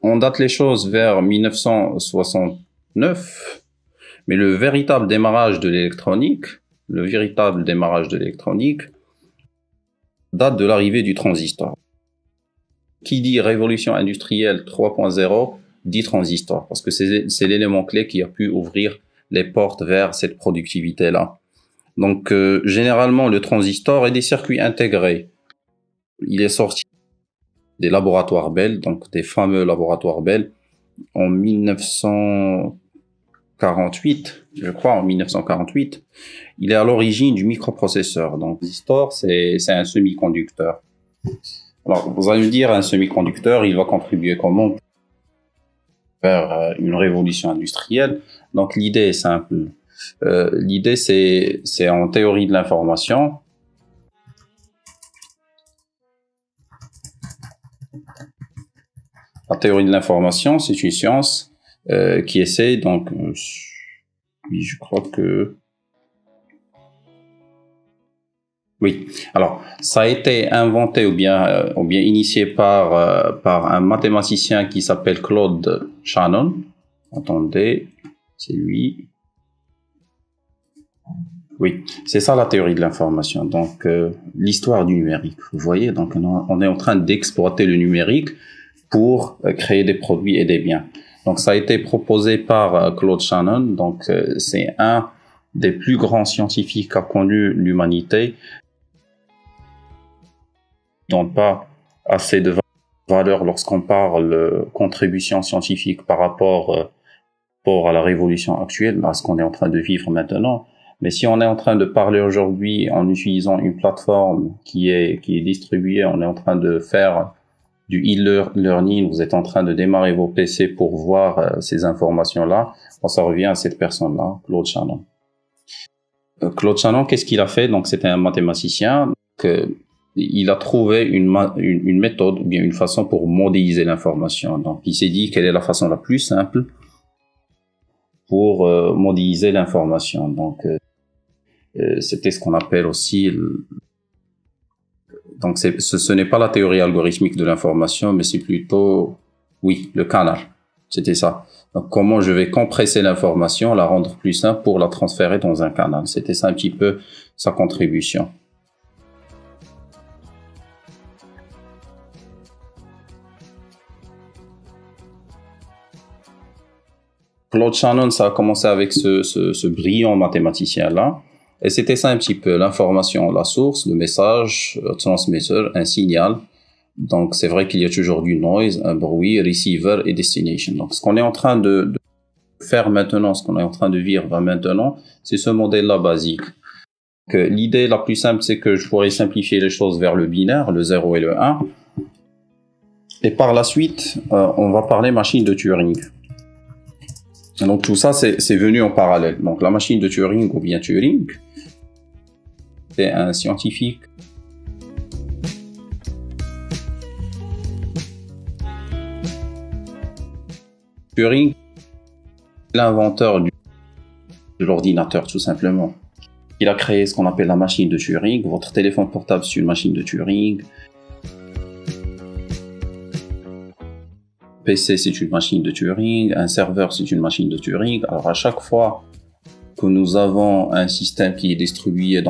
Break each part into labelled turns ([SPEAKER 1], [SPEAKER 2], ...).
[SPEAKER 1] on date les choses vers 1969, mais le véritable démarrage de l'électronique, date de l'arrivée du transistor. Qui dit révolution industrielle 3.0 dit transistor, parce que c'est l'élément clé qui a pu ouvrir les portes vers cette productivité-là. Donc, généralement, le transistor est des circuits intégrés. Il est sorti des laboratoires Bell, donc des fameux laboratoires Bell, en 1948, je crois, en 1948. Il est à l'origine du microprocesseur. Donc, le transistor, c'est un semi-conducteur. Alors, vous allez me dire, un semi-conducteur, il va contribuer comment vers une révolution industrielle. Donc, l'idée est simple. L'idée, c'est en théorie de l'information. La théorie de l'information, c'est une science qui essaie, donc, je crois que... Oui, alors, ça a été inventé ou bien initié par un mathématicien qui s'appelle Claude Shannon. Attendez, c'est lui. Oui, c'est ça la théorie de l'information. Donc, l'histoire du numérique. Vous voyez, donc on est en train d'exploiter le numérique pour créer des produits et des biens. Donc, ça a été proposé par Claude Shannon. Donc, c'est un des plus grands scientifiques qu'a connu l'humanité. Donc, pas assez de valeur lorsqu'on parle contribution scientifique par rapport à la révolution actuelle, à ce qu'on est en train de vivre maintenant. Mais si on est en train de parler aujourd'hui en utilisant une plateforme qui est distribuée, on est en train de faire du e-learning, vous êtes en train de démarrer vos PC pour voir ces informations-là, bon, ça revient à cette personne-là, Claude Shannon. Claude Shannon, qu'est-ce qu'il a fait? Donc, c'était un mathématicien. Il a trouvé une méthode, ou bien une façon pour modéliser l'information. Donc, il s'est dit quelle est la façon la plus simple pour modéliser l'information. Donc, c'était ce qu'on appelle aussi... Donc, ce n'est pas la théorie algorithmique de l'information, mais c'est plutôt, oui, le canal. C'était ça. Donc, comment je vais compresser l'information, la rendre plus simple pour la transférer dans un canal. C'était ça un petit peu sa contribution. Claude Shannon, ça a commencé avec ce brillant mathématicien-là. Et c'était ça un petit peu, l'information, la source, le message, le transmetteur, un signal. Donc, c'est vrai qu'il y a toujours du noise, un bruit, receiver et destination. Donc, ce qu'on est en train de faire maintenant, ce qu'on est en train de vivre maintenant, c'est ce modèle-là basique. L'idée la plus simple, c'est que je pourrais simplifier les choses vers le binaire, le 0 et le 1. Et par la suite, on va parler machine de Turing. Donc tout ça, c'est venu en parallèle. Donc la machine de Turing ou bien Turing, c'est un scientifique Turing, l'inventeur de l'ordinateur tout simplement. Il a créé ce qu'on appelle la machine de Turing. Votre téléphone portable, c'est une machine de Turing. PC, c'est une machine de Turing, un serveur, c'est une machine de Turing. Alors, à chaque fois que nous avons un système qui est distribué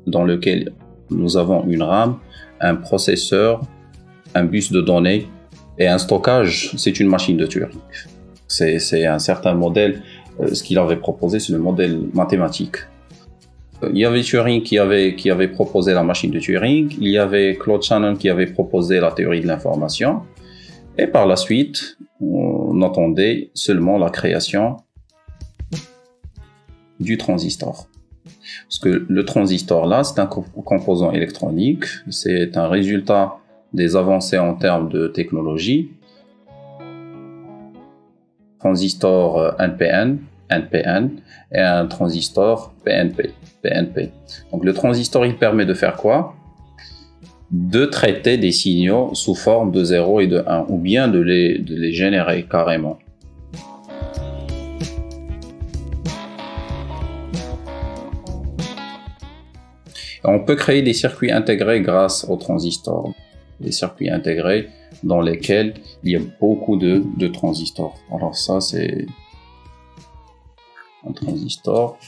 [SPEAKER 1] dans lequel nous avons une RAM, un processeur, un bus de données et un stockage, c'est une machine de Turing. C'est un certain modèle. Ce qu'il avait proposé, c'est le modèle mathématique. Il y avait Turing qui avait proposé la machine de Turing. Il y avait Claude Shannon qui avait proposé la théorie de l'information. Et par la suite, on attendait seulement la création du transistor. Parce que le transistor, là, c'est un composant électronique. C'est un résultat des avancées en termes de technologie. Transistor NPN et un transistor PNP. Donc le transistor, il permet de faire quoi? De traiter des signaux sous forme de 0 et de 1, ou bien de les générer carrément. On peut créer des circuits intégrés grâce au transistor. Les circuits intégrés, dans lesquels il y a beaucoup de transistors. Alors ça, c'est un transistor.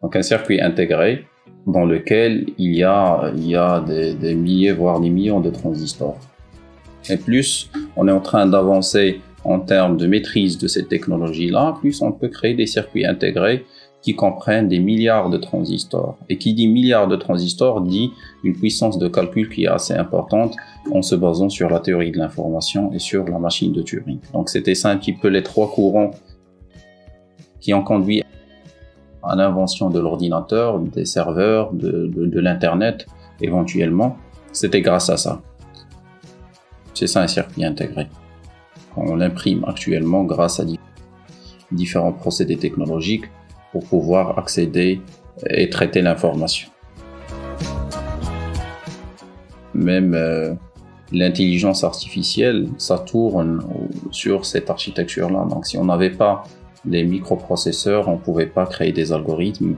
[SPEAKER 1] Donc un circuit intégré dans lequel il y a des milliers, voire des millions de transistors. Et plus on est en train d'avancer en termes de maîtrise de cette technologie-là, plus on peut créer des circuits intégrés qui comprennent des milliards de transistors. Et qui dit milliards de transistors dit une puissance de calcul qui est assez importante en se basant sur la théorie de l'information et sur la machine de Turing. Donc c'était ça un petit peu les trois courants qui ont conduit à l'invention de l'ordinateur, des serveurs, de l'Internet éventuellement. C'était grâce à ça. C'est ça un circuit intégré. On l'imprime actuellement grâce à différents procédés technologiques pour pouvoir accéder et traiter l'information. Même l'intelligence artificielle, ça tourne sur cette architecture-là. Donc si on n'avait pas les microprocesseurs, on ne pouvait pas créer des algorithmes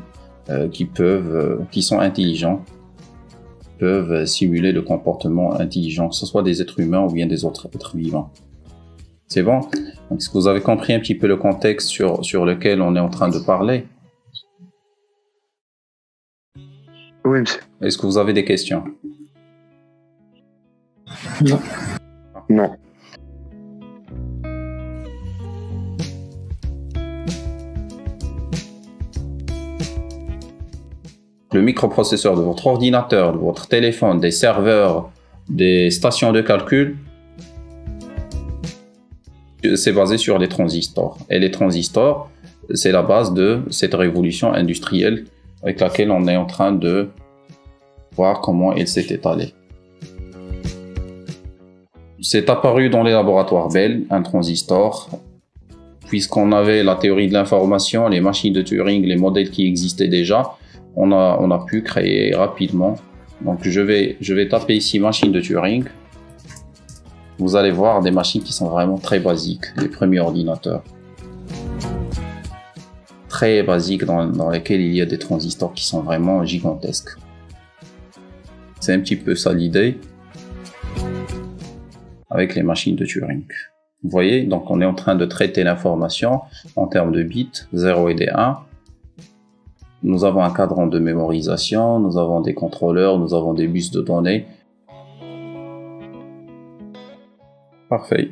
[SPEAKER 1] qui sont intelligents, peuvent simuler le comportement intelligent, que ce soit des êtres humains ou bien des autres êtres vivants. C'est bon? Donc, est-ce que vous avez compris un petit peu le contexte sur lequel on est en train de parler?
[SPEAKER 2] Oui, monsieur.
[SPEAKER 1] Est-ce que vous avez des questions?
[SPEAKER 2] Non. Non.
[SPEAKER 1] Le microprocesseur de votre ordinateur, de votre téléphone, des serveurs, des stations de calcul, c'est basé sur les transistors. Et les transistors, c'est la base de cette révolution industrielle avec laquelle on est en train de voir comment elle s'est étalée. C'est apparu dans les laboratoires Bell, un transistor, puisqu'on avait la théorie de l'information, les machines de Turing, les modèles qui existaient déjà, on a pu créer rapidement. Donc je vais taper ici machine de Turing. Vous allez voir des machines qui sont vraiment très basiques, les premiers ordinateurs. Très basiques dans lesquels il y a des transistors qui sont vraiment gigantesques. C'est un petit peu ça l'idée avec les machines de Turing. Vous voyez, donc on est en train de traiter l'information en termes de bits, 0 et des 1. Nous avons un cadran de mémorisation, nous avons des contrôleurs, nous avons des bus de données. Parfait.